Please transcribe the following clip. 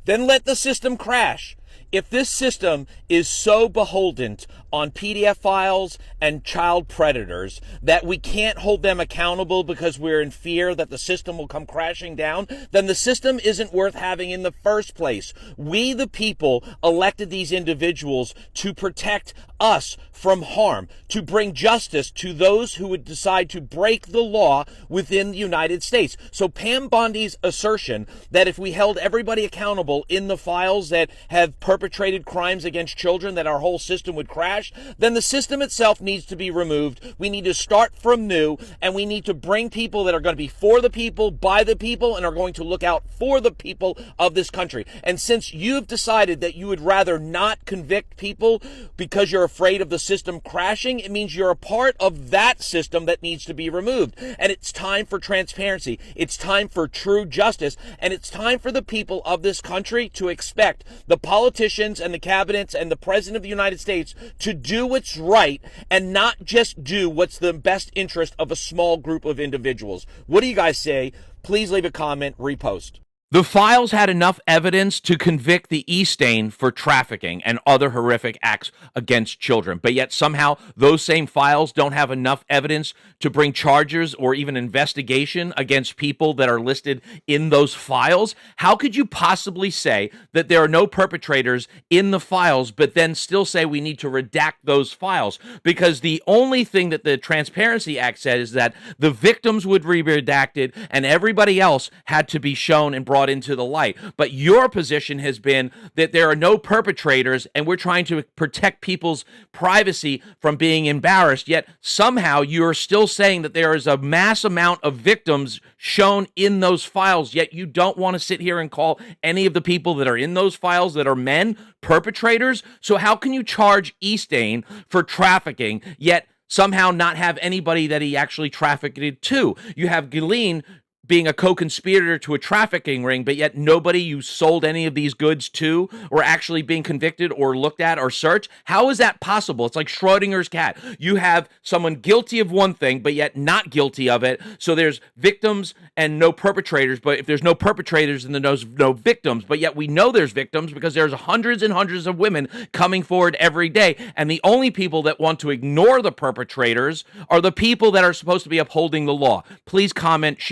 then let the system crash. If this system is so beholden on PDF files and child predators that we can't hold them accountable because we're in fear that the system will come crashing down, then the system isn't worth having in the first place. We, the people, elected these individuals to protect us from harm, to bring justice to those who would decide to break the law within the United States. So Pam Bondi's assertion that if we held everybody accountable in the files that have perpetrated crimes against children, that our whole system would crash, then the system itself needs to be removed. We need to start from new, and we need to bring people that are going to be for the people, by the people, and are going to look out for the people of this country. And since you've decided that you would rather not convict people because you're afraid of the system crashing, it means you're a part of that system that needs to be removed. And it's time for transparency. It's time for true justice. And it's time for the people of this country to expect the politicians and the cabinets and the president of the United States to do what's right and not just do what's the best interest of a small group of individuals. What do you guys say? Please leave a comment, repost. The files had enough evidence to convict the Epstein for trafficking and other horrific acts against children, but yet somehow those same files don't have enough evidence to bring charges or even investigation against people that are listed in those files. How could you possibly say that there are no perpetrators in the files, but then still say we need to redact those files? Because the only thing that the Transparency Act said is that the victims would be redacted and everybody else had to be shown and brought into the light. But your position has been that there are no perpetrators and we're trying to protect people's privacy from being embarrassed, yet somehow you're still saying that there is a mass amount of victims shown in those files, yet you don't want to sit here and call any of the people that are in those files that are men perpetrators. So how can you charge Epstein for trafficking, yet somehow not have anybody that he actually trafficked to? You have Ghislaine being a co-conspirator to a trafficking ring, but yet nobody you sold any of these goods to or actually being convicted or looked at or searched. How is that possible? It's like Schrodinger's cat. You have someone guilty of one thing, but yet not guilty of it. So there's victims and no perpetrators, but if there's no perpetrators, then there's no victims. But yet we know there's victims because there's hundreds and hundreds of women coming forward every day. And the only people that want to ignore the perpetrators are the people that are supposed to be upholding the law. Please comment, share.